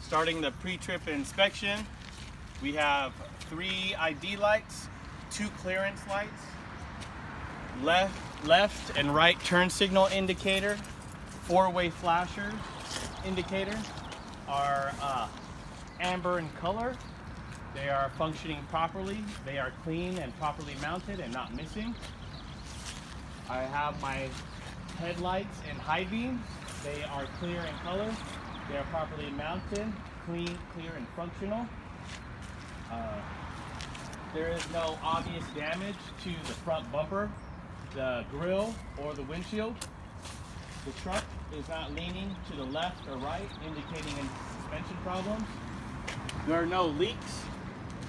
Starting the pre-trip inspection, we have 3 ID lights, 2 clearance lights, left and right turn signal indicator, 4-way flashers indicator are amber in color. They are functioning properly. They are clean and properly mounted and not missing. I have my headlights in high beam. They are clear in color. They are properly mounted, clean, clear, and functional. There is no obvious damage to the front bumper, the grille, or the windshield. The truck is not leaning to the left or right, indicating any suspension problems. There are no leaks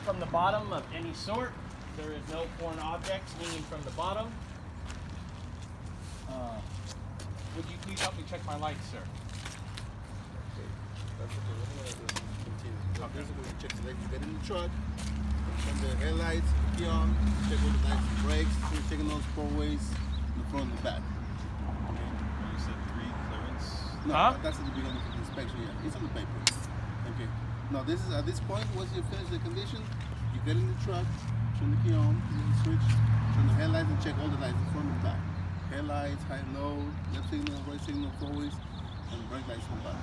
from the bottom of any sort. There is no foreign objects leaning from the bottom. Would you please help me check my lights, sir? That's okay. We're gonna continue. So basically, we check the lights. You get in the truck, turn the headlights, key on, check all the lights, brakes, 3 signals, 4 ways, in the front and the back. Okay. You said 3 clearance. No, that's at the beginning of the inspection. Yeah, it's on the paper. Okay. Now this is at this point. Once you finish the condition, you get in the truck, turn the key on, switch, turn the headlights, and check all the lights, the front and back. Headlights, high and low, left signal, right signal, 4 ways, and brake lights on the back.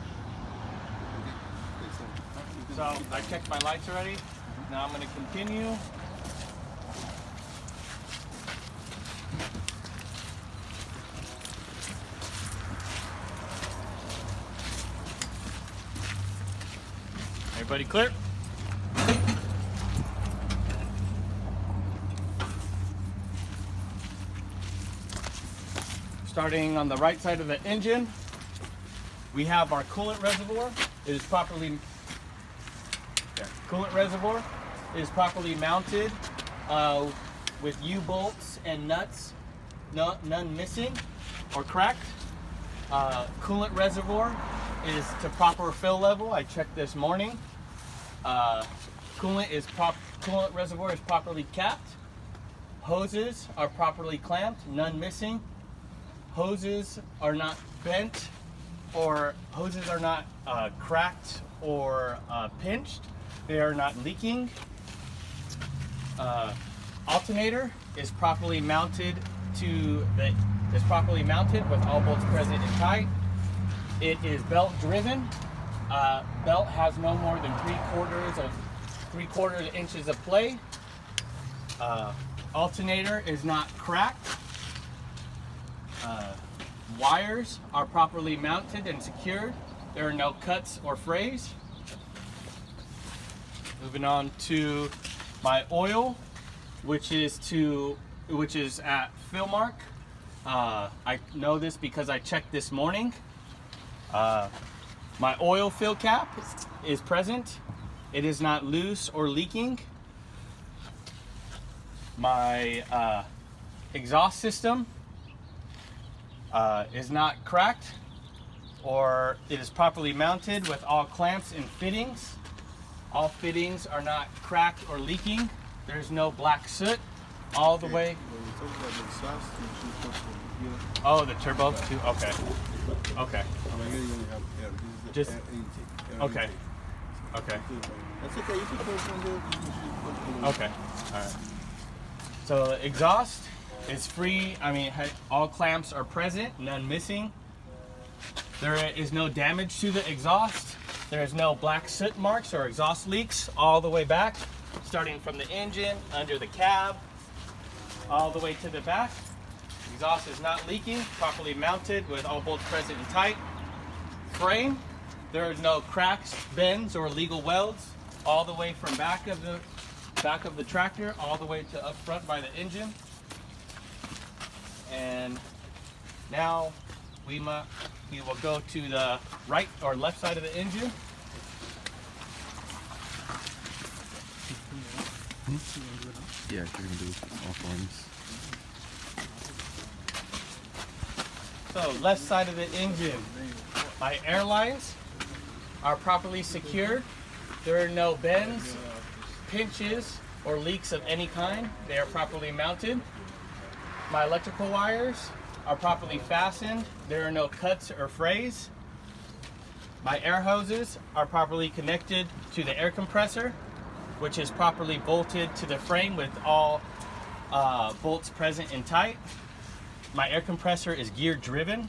So I checked my lights already. Now I'm going to continue. Everybody clear? Starting on the right side of the engine, we have our coolant reservoir. It is properly mounted with U-bolts and nuts, none missing or cracked. Coolant reservoir is to proper fill level. I checked this morning. Coolant reservoir is properly capped. Hoses are properly clamped, none missing. Hoses are not bent, or hoses are not cracked or pinched. They are not leaking. Alternator is properly mounted with all bolts present and tight. It is belt driven. Belt has no more than 3/4 inches of play. Alternator is not cracked. Wires are properly mounted and secured. There are no cuts or frays. Moving on to my oil, which is at fill mark. I know this because I checked this morning. My oil fill cap is present. It is not loose or leaking. My exhaust system is not cracked, or it is properly mounted with all clamps and fittings. All fittings are not cracked or leaking. There's no black soot all the way. Oh, the turbo too? Okay. Okay. Just, okay. Okay. That's okay. You can put on there. Okay. All right. So the exhaust is free. I mean, all clamps are present, none missing. There is no damage to the exhaust. There is no black soot marks or exhaust leaks all the way back, starting from the engine, under the cab, all the way to the back. Exhaust is not leaking, properly mounted with all bolts present and tight. Frame, there are no cracks, bends, or illegal welds, all the way from back of the tractor, all the way to up front by the engine. And now we will go to the right or left side of the engine. Yeah, you're gonna do all forms. So left side of the engine, my airlines are properly secured. There are no bends, pinches, or leaks of any kind. They are properly mounted. My electrical wires are properly fastened. There are no cuts or frays. My air hoses are properly connected to the air compressor, which is properly bolted to the frame with all bolts present and tight. My air compressor is gear driven.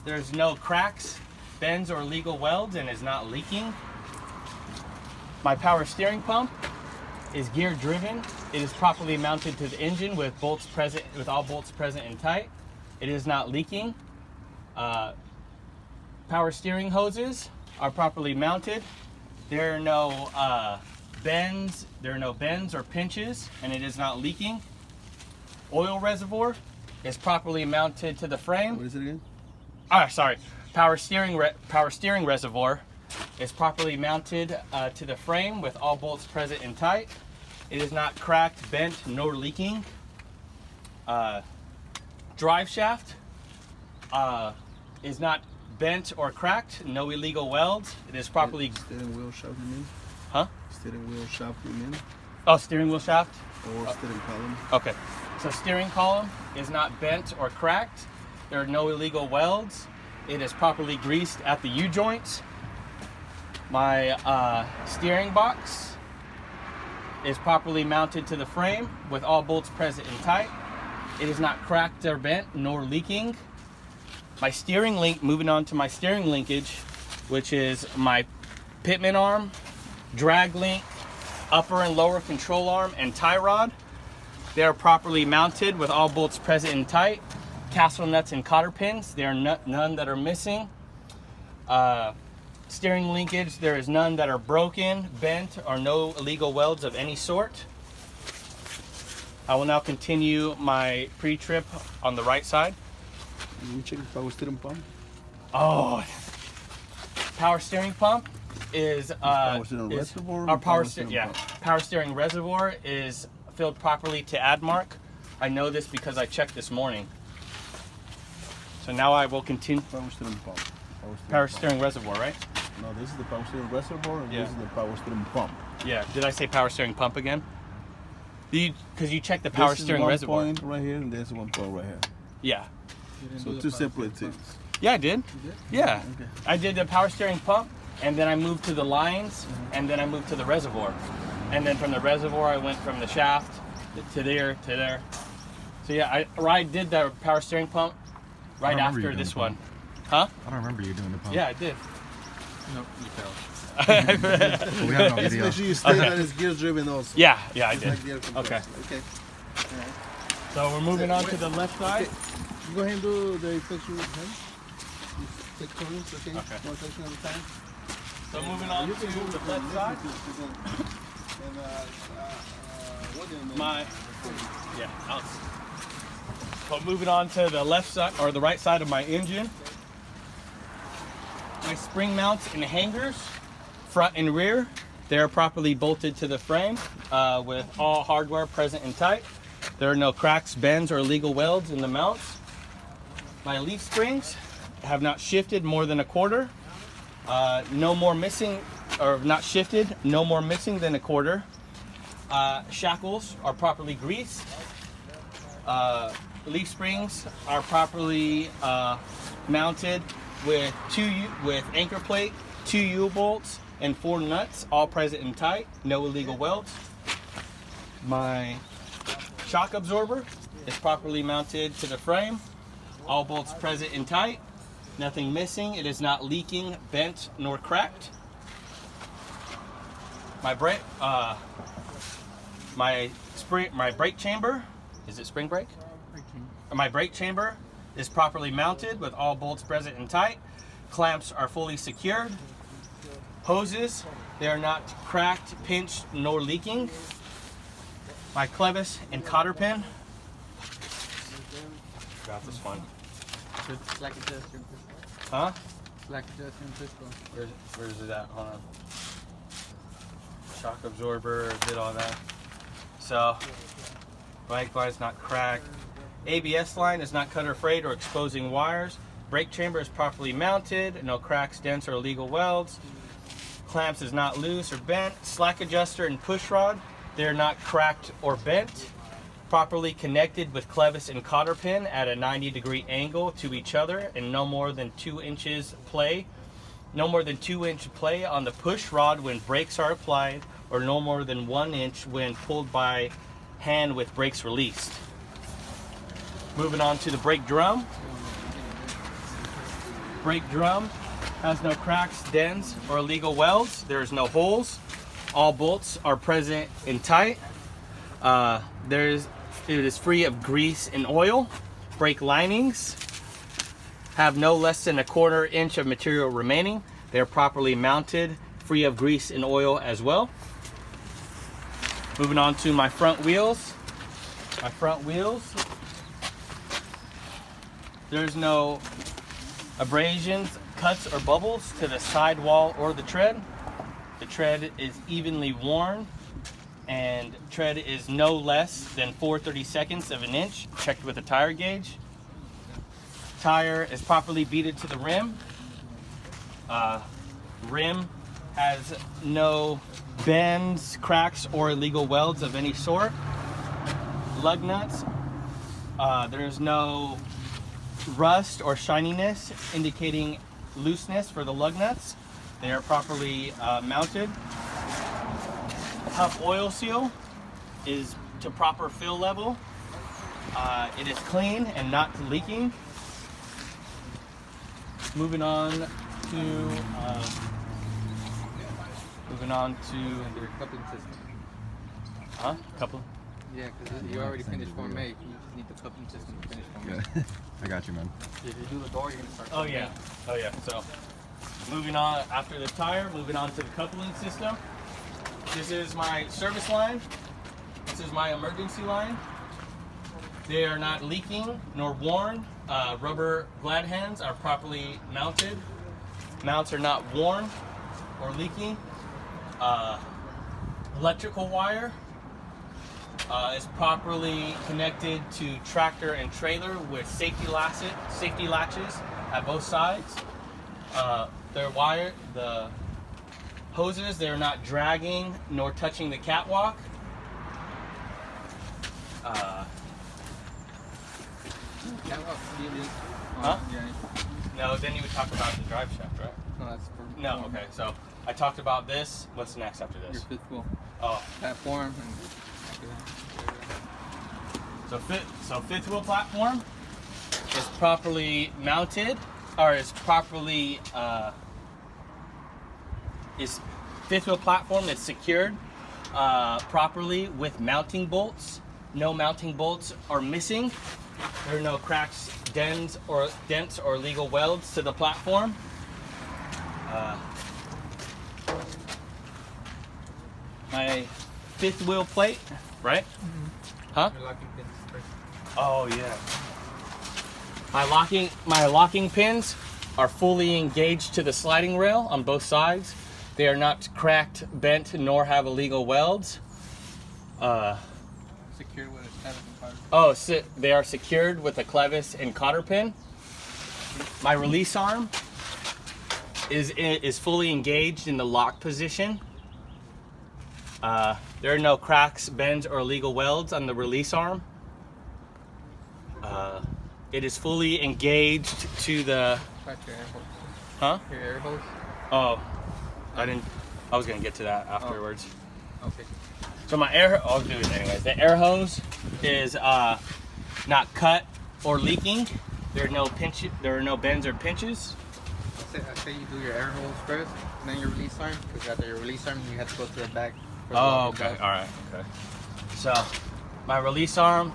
There's no cracks, bends, or illegal welds, and is not leaking. My power steering pump is gear driven. It is properly mounted to the engine with bolts present, with all bolts present and tight. It is not leaking. Power steering hoses are properly mounted. There are no bends. There are no bends or pinches, and it is not leaking. Oil reservoir is properly mounted to the frame. What is it again? Sorry. Power steering reservoir is properly mounted to the frame with all bolts present and tight. It is not cracked, bent, nor leaking. Drive shaft is not bent or cracked. No illegal welds. It is properly. Steering wheel shaft, you mean? Huh? Steering wheel shaft, you mean? Oh, steering wheel shaft. Or steering column? Okay. So steering column is not bent or cracked. There are no illegal welds. It is properly greased at the U-joints. My steering box is properly mounted to the frame with all bolts present and tight. It is not cracked or bent nor leaking. My steering link, moving on to my steering linkage, which is my pitman arm, drag link, upper and lower control arm, and tie rod. They are properly mounted with all bolts present and tight. Castle nuts and cotter pins, there are none that are missing. Steering linkage, there is none that are broken, bent, or no illegal welds of any sort. I will now continue my pre-trip on the right side. Let me check the power steering pump. Oh, power steering pump is Power steering reservoir. our Power steering pump. power steering reservoir is filled properly to add mark. I know this because I checked this morning. So now I will continue. Power steering pump. Power steering reservoir, right? No, this is the power steering reservoir, and Yeah. this is the power steering pump. Yeah. Did I say power steering pump again? Because you checked the power This is steering one reservoir. point right here, and there's one point right here. Yeah. So two separate things. Yeah, I did. Yeah. Okay. I did the power steering pump, and then I moved to the lines, and then I moved to the reservoir. And then from the reservoir, I went from the shaft to there, to there. So yeah, I did the power steering pump right remember you after doing this the one. pump. Huh? I don't remember you doing the pump. Yeah, I did. No, you failed. But we have no Just video. make sure you state Okay. that it's gear driven also. Yeah, I Just did. like the air compressor. Okay. Okay. Alright. So we're moving on to the left side. Okay. You go ahead and do the section with him. You take turns, okay? Okay. One section at a time. So moving on to the left side. And what in the Yeah. So moving on to the left side or the right side of my engine. My spring mounts and hangers, front and rear, they're properly bolted to the frame with all hardware present and tight. There are no cracks, bends, or illegal welds in the mounts. My leaf springs have not shifted more than a quarter. No more missing, or not shifted, no more missing than a quarter. Shackles are properly greased. Leaf springs are properly mounted with anchor plate, 2 U-bolts, and 4 nuts, all present and tight. No illegal welds. My shock absorber is properly mounted to the frame. All bolts present and tight. Nothing missing. It is not leaking, bent, nor cracked. My brake, my brake chamber, is it spring brake? My brake chamber is properly mounted with all bolts present and tight. Clamps are fully secured. Hoses, they are not cracked, pinched, nor leaking. My clevis and cotter pin. Got this one. Slack adjuster and pistol. Huh? Slack adjuster and pistol. Where's it at? Hold on. Shock absorber, did all that. So, likewise not cracked. ABS line is not cut or frayed or exposing wires. Brake chamber is properly mounted. No cracks, dents, or illegal welds. Clamps is not loose or bent. Slack adjuster and push rod, they're not cracked or bent. Properly connected with clevis and cotter pin at a 90-degree angle to each other and no more than 2 inches play no more than 2-inch play on the push rod when brakes are applied, or no more than 1 inch when pulled by hand with brakes released. Moving on to the brake drum. Brake drum has no cracks, dents, or illegal welds. There's no holes. All bolts are present and tight. It is free of grease and oil. Brake linings have no less than 1/4 inch of material remaining. They are properly mounted, free of grease and oil as well. Moving on to my front wheels. My front wheels. There's no abrasions, cuts, or bubbles to the sidewall or the tread. The tread is evenly worn, and tread is no less than 4/32 of an inch, checked with a tire gauge. Tire is properly beaded to the rim. Rim has no bends, cracks, or illegal welds of any sort. Lug nuts, there's no rust or shininess indicating looseness for the lug nuts. They are properly mounted. Hub oil seal is to proper fill level. It is clean and not leaking. Moving on to Your coupling system. couple. Yeah, because you already finished Form A. You just need the coupling system to finish Form A. Yeah. I got you, man. If you do the door, you're going to start. Oh yeah. So moving on after the tire, moving on to the coupling system. This is my service line. This is my emergency line. They are not leaking nor worn. Rubber glad hands are properly mounted. Mounts are not worn or leaking. Electrical wire is properly connected to tractor and trailer with safety latches at both sides. The hoses, they're not dragging nor touching the catwalk. Huh? Yeah. No, then you would talk about the drive shaft, right? No, that's for No, form. okay. So I talked about this. What's next after Your this? fifth wheel. Oh, Platform and after that. so fifth wheel platform is properly mounted, or is properly fifth wheel platform is secured properly with mounting bolts. No mounting bolts are missing. There are no cracks, dents, or legal welds to the platform. My fifth wheel plate, right? Huh? Your locking pins first. Oh yeah. My locking pins are fully engaged to the sliding rail on both sides. They are not cracked, bent, nor have illegal welds. Secured with a clevis and cotter. They are secured with a clevis and cotter pin. My release arm is fully engaged in the lock position. There are no cracks, bends, or illegal welds on the release arm. It is fully engaged to the. Track your air hose. Huh? Your air hose. Oh, I was gonna get to that afterwards. Okay. So I'll do it anyways. The air hose is not cut or leaking. There are no bends or pinches. I say you do your air hose first, and then your release arm. Because after your release arm, you have to go to the back. for the Oh, locking okay. job. All right. Okay. So my release arm.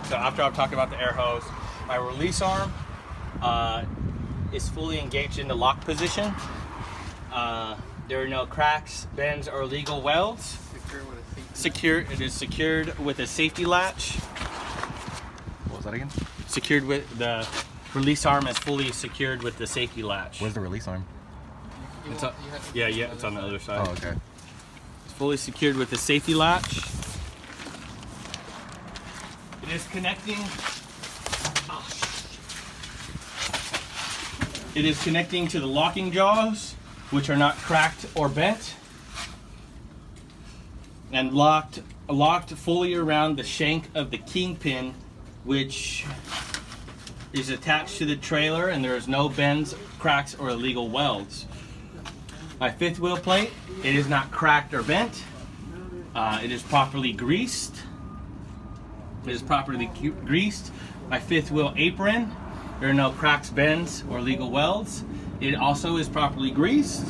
So after I've talked about the air hose, my release arm is fully engaged in the lock position. There are no cracks, bends, or illegal welds. It is secured with a safety latch. What was that again? Secured with the release arm is fully secured with the safety latch. Where's the release arm? It's it's on the other side. Oh, okay. It's fully secured with the safety latch. It is connecting. It is connecting to the locking jaws, which are not cracked or bent, and locked fully around the shank of the kingpin, which is attached to the trailer, and there is no bends, cracks, or illegal welds. My fifth wheel plate, it is not cracked or bent. It is properly greased. My fifth wheel apron, there are no cracks, bends, or legal welds. It also is properly greased,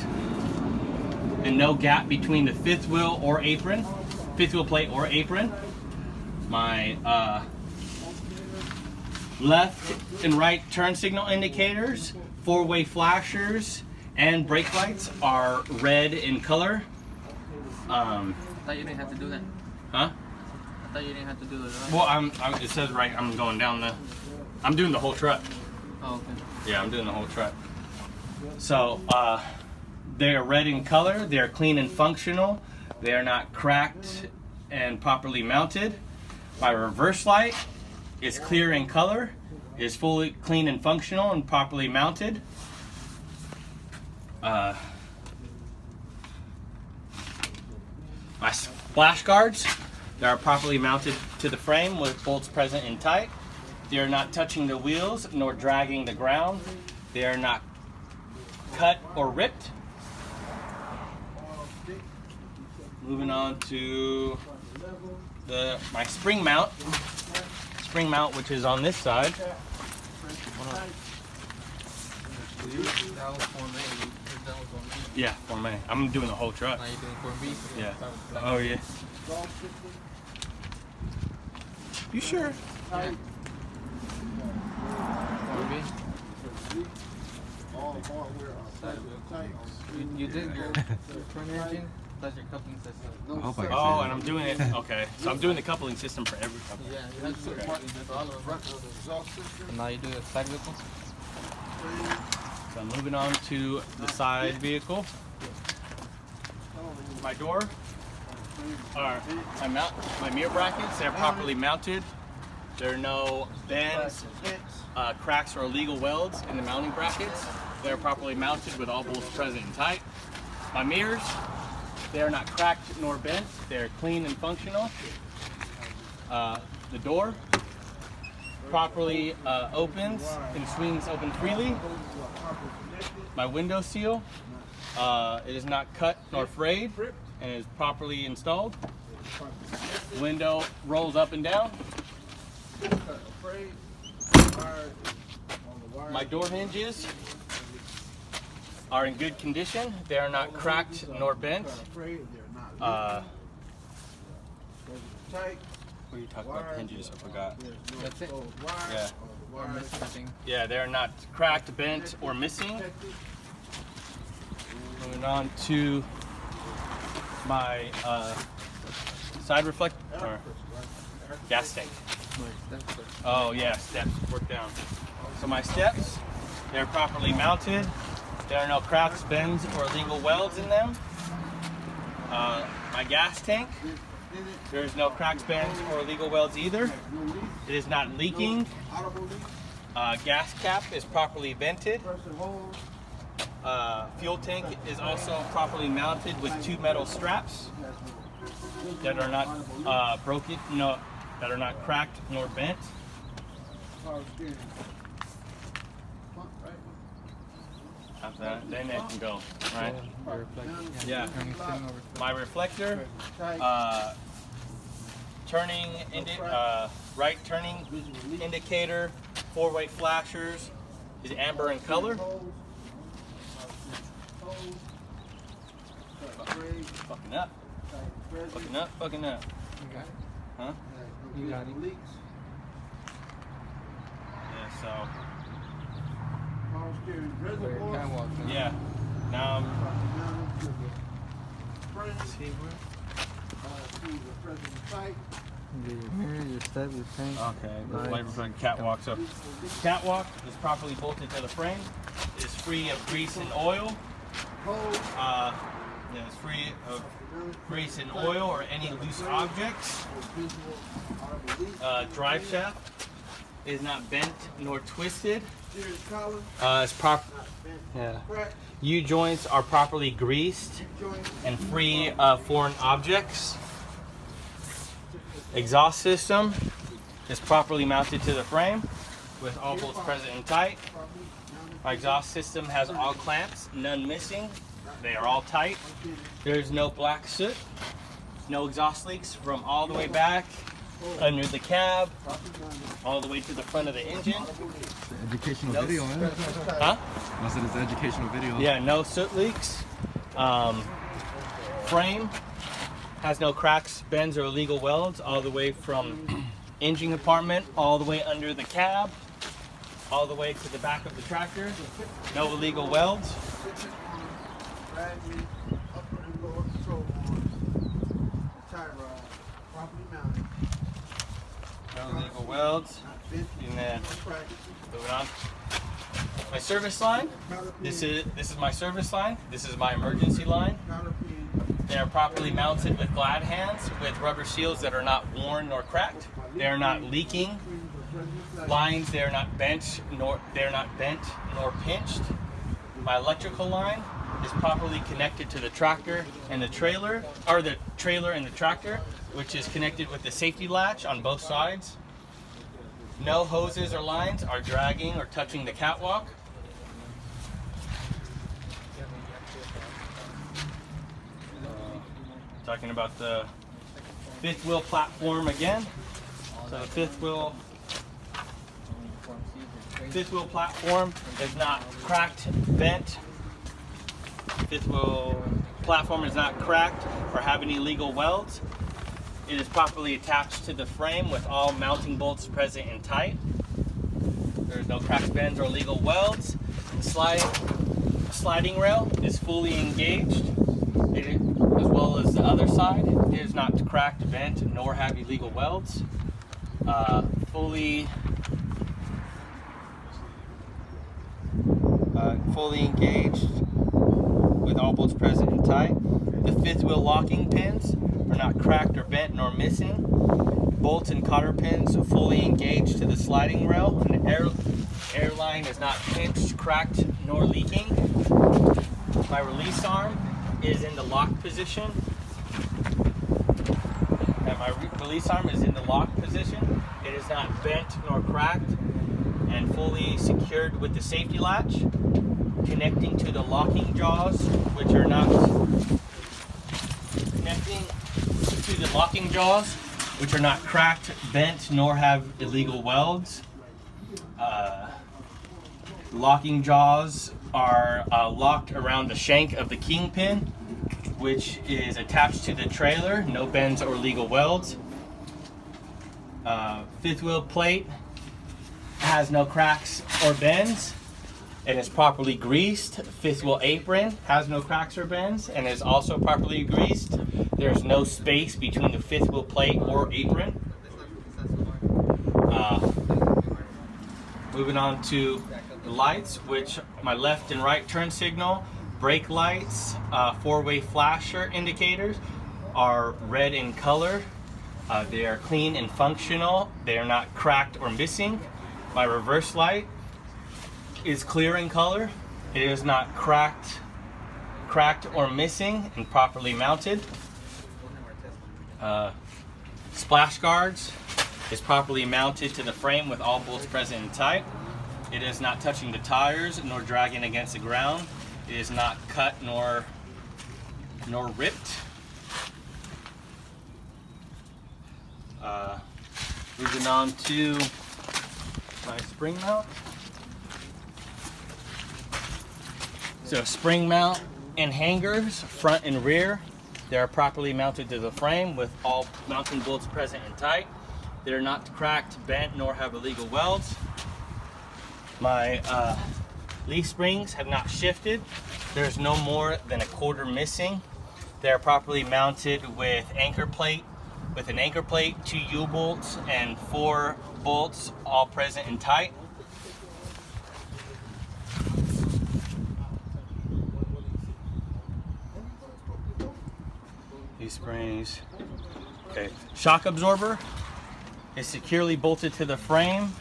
and no gap between the fifth wheel plate or apron. My left and right turn signal indicators, four-way flashers, and brake lights are red in color. I thought you didn't have to do that. Huh? I thought you didn't have to do that. Well, it says right, I'm doing the whole truck. Oh, okay. Yeah, I'm doing the whole truck. So, they are red in color, they are clean and functional, they are not cracked and properly mounted. My reverse light is clear in color, is fully clean and functional and properly mounted. My splash guards, they are properly mounted to the frame with bolts present and tight. They are not touching the wheels nor dragging the ground. They are not cut or ripped. Moving on to my spring mount, which is on this side. That was Form A. That was Form A. Yeah, Form A. I'm doing the whole truck. Now you're doing Form B? Yeah. Oh yeah. You sure? Yeah. Form B? You did your twin engine plus your coupling system. I hope I can Oh, say and I'm doing it. Okay, so I'm doing the coupling system for every couple. Yeah, you have to do for all of them. And now you do the side vehicle? So I'm moving on to the side vehicle. My door, my mirror brackets, they're properly mounted. There are no bends, cracks, or illegal welds in the mounting brackets. They're properly mounted with all bolts present and tight. My mirrors, they are not cracked nor bent. They're clean and functional. The door properly opens and swings open freely. My window seal, it is not cut nor frayed and is properly installed. Window rolls up and down. My door hinges are in good condition. They are not cracked nor bent. What are you talking about? Hinges, I forgot. That's it? Yeah. Or missing anything? Yeah, they're not cracked, bent, or missing. Moving on to my side reflector, or gas tank. Oh yeah, steps, work down. So my steps, they're properly mounted. There are no cracks, bends, or illegal welds in them. My gas tank, there's no cracks, bends, or illegal welds either. It is not leaking. Gas cap is properly vented. Fuel tank is also properly mounted with two metal straps that are not broken, that are not cracked nor bent. After that, then it can go, right? Yeah. My reflector, right turning indicator, four-way flashers is amber in color. Fucking up. Fucking up, fucking up. You got it? Huh? You got it. Yeah, so. Where your catwalk now. Yeah. Now see Your mirror, your step, your tank. okay, the Lights. light reflector catwalk. So catwalk is properly bolted to the frame. It is free of grease and oil. It's free of grease and oil or any loose objects. Drive shaft is not bent nor twisted. It's U-joints are properly greased and free of foreign objects. Exhaust system is properly mounted to the frame with all bolts present and tight. My exhaust system has all clamps, none missing. They are all tight. There's no black soot, no exhaust leaks from all the way back under the cab, all the way to the front of the engine. It's an educational No video, man. Huh? I said it's an educational video. Yeah, no soot leaks. Frame has no cracks, bends, or illegal welds all the way from engine compartment, all the way under the cab, all the way to the back of the tractor. No illegal welds. No illegal welds. And then moving on. My service line. This is my service line. This is my emergency line. They are properly mounted with glad hands with rubber seals that are not worn nor cracked. They are not leaking lines. They are not bent nor pinched. My electrical line is properly connected to the tractor and the trailer, or the trailer and the tractor, which is connected with the safety latch on both sides. No hoses or lines are dragging or touching the catwalk. Talking about the fifth wheel platform again. So the fifth wheel platform is not cracked, bent. Fifth wheel platform is not cracked or have any illegal welds. It is properly attached to the frame with all mounting bolts present and tight. There's no cracks, bends, or illegal welds. The sliding rail is fully engaged, as well as the other side. It is not cracked, bent, nor have illegal welds. Fully engaged with all bolts present and tight. The fifth wheel locking pins are not cracked or bent nor missing. Bolts and cotter pins are fully engaged to the sliding rail, and the air line is not pinched, cracked, nor leaking. My release arm is in the lock position. And my release arm is in the lock position. It is not bent nor cracked, and fully secured with the safety latch, connecting to the locking jaws, which are not cracked, bent, nor have illegal welds. Locking jaws are locked around the shank of the kingpin, which is attached to the trailer. No bends or illegal welds. Fifth wheel plate has no cracks or bends and is properly greased. Fifth wheel apron has no cracks or bends and is also properly greased. There's no space between the fifth wheel plate or apron. Moving on to the lights, which my left and right turn signal, brake lights, four-way flasher indicators are red in color. They are clean and functional. They are not cracked or missing. My reverse light is clear in color. It is not cracked or missing and properly mounted. Splash guards is properly mounted to the frame with all bolts present and tight. It is not touching the tires nor dragging against the ground. It is not cut nor ripped. Moving on to my spring mount. So spring mount and hangers, front and rear, they are properly mounted to the frame with all mounting bolts present and tight. They are not cracked, bent, nor have illegal welds. My leaf springs have not shifted. There's no more than a quarter missing. They are properly mounted with an anchor plate, 2 U-bolts, and 4 bolts, all present and tight. These springs. Okay. Shock absorber is securely bolted to the frame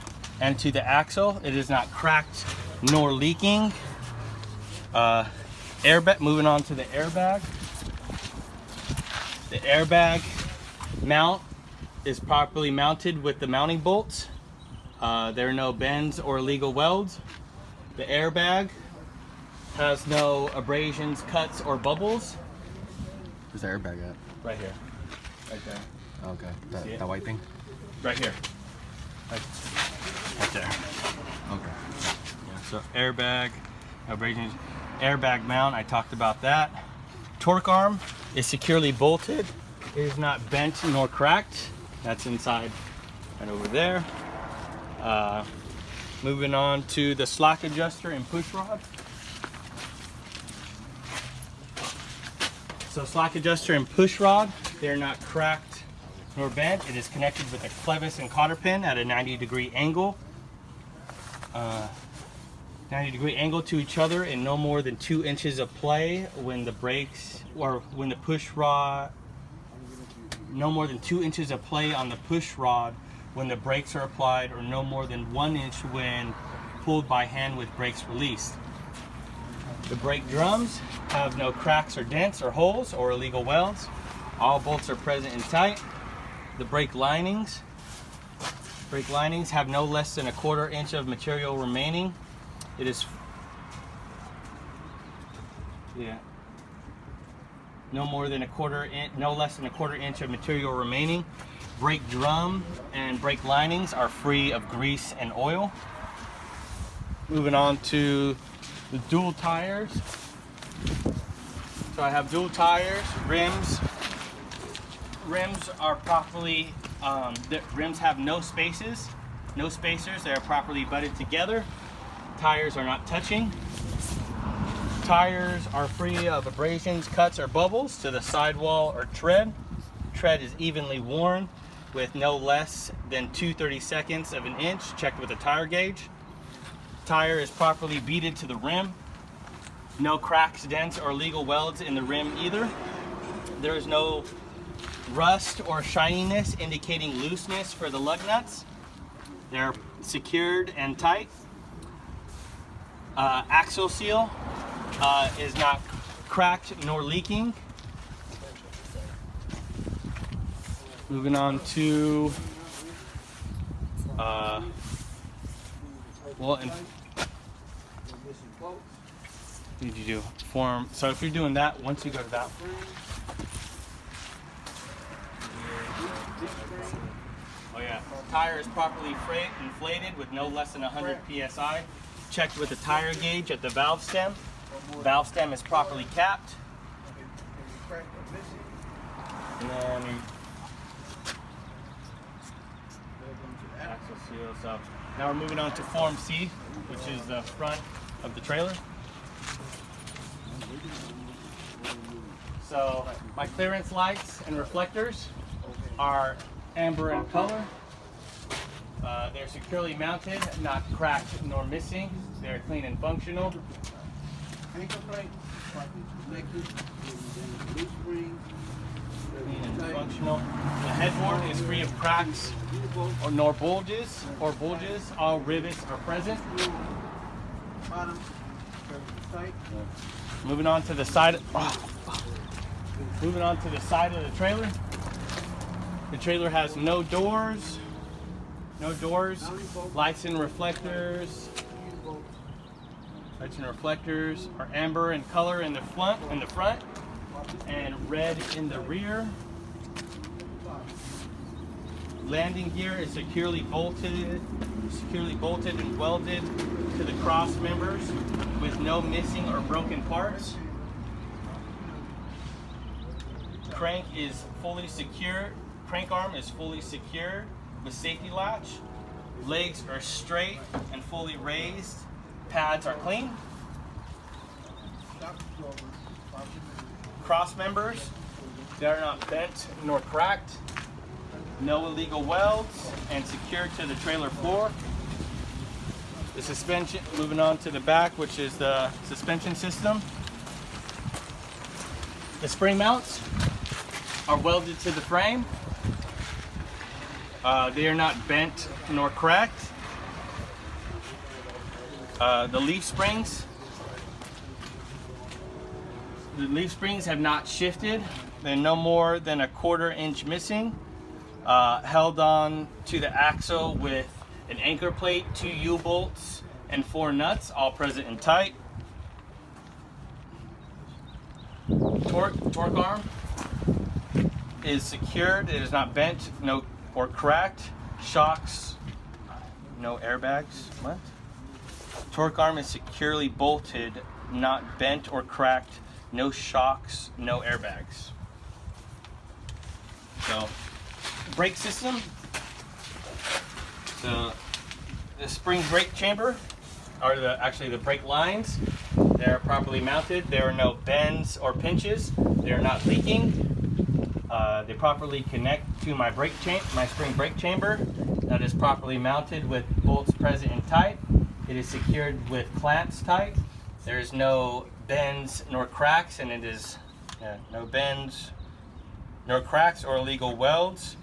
and to the axle. It is not cracked nor leaking. Airbag. Moving on to the airbag. The airbag mount is properly mounted with the mounting bolts. There are no bends or illegal welds. The airbag has no abrasions, cuts, or bubbles. Where's the airbag at? Right here. Right there. Okay. See it? That white thing? Right here. Right there. Okay. Yeah, so airbag, abrasions, airbag mount, I talked about that. Torque arm is securely bolted. It is not bent nor cracked. That's inside and over there. Moving on to the slack adjuster and push rod. So slack adjuster and push rod, they're not cracked nor bent. It is connected with a clevis and cotter pin at a 90-degree angle. 90-degree angle to each other and no more than 2 inches of play when the brakes, or when the push rod, no more than 2 inches of play on the push rod when the brakes are applied, or no more than 1 inch when pulled by hand with brakes released. The brake drums have no cracks or dents or holes or illegal welds. All bolts are present and tight. The brake linings have no less than a 1/4 inch of material remaining. It is, no more than no less than a 1/4 inch of material remaining. Brake drum and brake linings are free of grease and oil. Moving on to the dual tires. So I have dual tires, rims. Rims are properly, the rims have no spacers. They are properly butted together. Tires are not touching. Tires are free of abrasions, cuts, or bubbles to the sidewall or tread. Tread is evenly worn with no less than 2/32 of an inch, checked with a tire gauge. Tire is properly beaded to the rim. No cracks, dents, or illegal welds in the rim either. There is no rust or shininess indicating looseness for the lug nuts. They're secured and tight. Axle seal is not cracked nor leaking. Moving on to did you do form? So if you're doing that, once you go to that, oh yeah, tire is properly inflated with no less than 100 psi. Checked with the tire gauge at the valve stem. Valve stem is properly capped. And then axle seal. So now we're moving on to Form C, which is the front of the trailer. So my clearance lights and reflectors are amber in color. They're securely mounted, not cracked nor missing. They're clean and functional. Clean and functional. The headboard is free of cracks nor bulges. All rivets are present. Moving on to the side. Moving on to the side of the trailer. The trailer has no doors. No doors. Lights and reflectors. Lights and reflectors are amber in color in the front, and red in the rear. Landing gear is securely bolted and welded to the cross members with no missing or broken parts. Crank is fully secured. Crank arm is fully secured with safety latch. Legs are straight and fully raised. Pads are clean. Cross members, they are not bent nor cracked. No illegal welds, and secured to the trailer floor. The suspension, moving on to the back, which is the suspension system. The spring mounts are welded to the frame. They are not bent nor cracked. The leaf springs have not shifted. They're no more than a 1/4 inch missing. Held on to the axle with an anchor plate, 2 U-bolts, and 4 nuts, all present and tight. torque arm is secured. It is not bent, or cracked. Shocks, no airbags. What? Torque arm is securely bolted, not bent or cracked. No shocks, no airbags. So, brake system. The spring brake chamber, or actually the brake lines, they're properly mounted. There are no bends or pinches. They are not leaking. They properly connect to my spring brake chamber. That is properly mounted with bolts present and tight. It is secured with clamps tight. There is no bends nor cracks, and it is no bends nor cracks or illegal welds.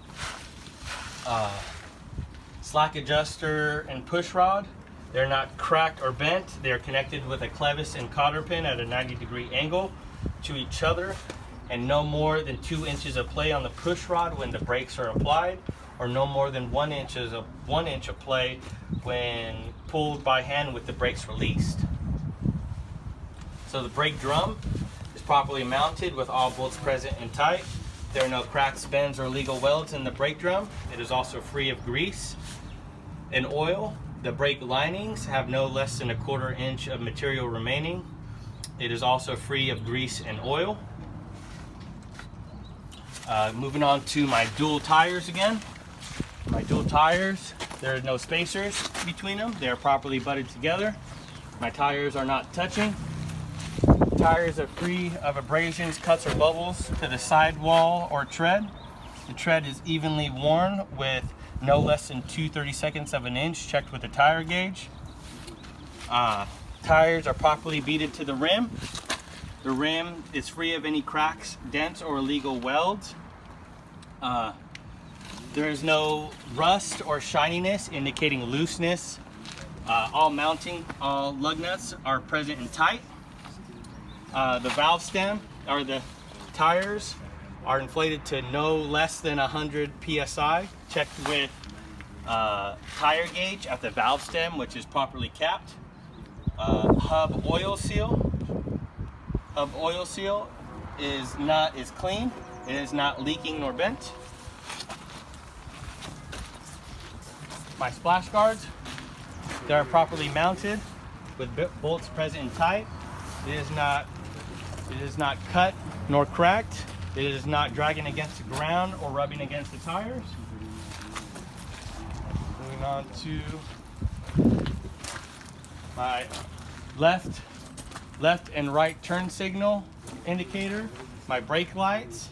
Slack adjuster and push rod. They're not cracked or bent. They are connected with a clevis and cotter pin at a 90-degree angle to each other, and no more than 2 inches of play on the push rod when the brakes are applied, or no more than 1 inch of play when pulled by hand with the brakes released. So the brake drum is properly mounted with all bolts present and tight. There are no cracks, bends, or illegal welds in the brake drum. It is also free of grease and oil. The brake linings have no less than 1/4 inch of material remaining. It is also free of grease and oil. Moving on to my dual tires again. My dual tires, there are no spacers between them. They are properly butted together. My tires are not touching. Tires are free of abrasions, cuts, or bubbles to the sidewall or tread. The tread is evenly worn with no less than 2/32 of an inch checked with a tire gauge. Tires are properly beaded to the rim. The rim is free of any cracks, dents, or illegal welds. There is no rust or shininess indicating looseness. All lug nuts are present and tight. The valve stem, or the tires, are inflated to no less than 100 psi, checked with tire gauge at the valve stem, which is properly capped. Hub oil seal. Hub oil seal is clean. It is not leaking nor bent. My splash guards, they are properly mounted with bolts present and tight. It is not cut nor cracked. It is not dragging against the ground or rubbing against the tires. Moving on to my left and right turn signal indicator. My brake lights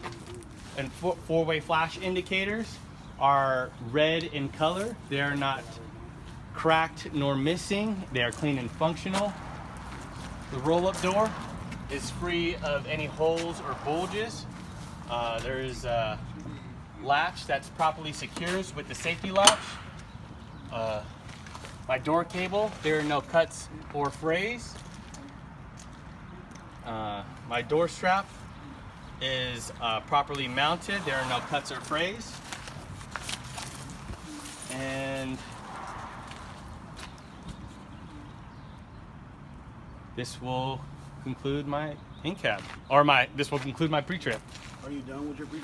and four-way flash indicators are red in color. They are not cracked nor missing. They are clean and functional. The roll-up door is free of any holes or bulges. There is a latch that's properly secured with the safety latch. My door cable, there are no cuts or frays. My door strap is properly mounted. There are no cuts or frays. And this will conclude my in-cab, or this will conclude my pre-trip. Are you done with your pre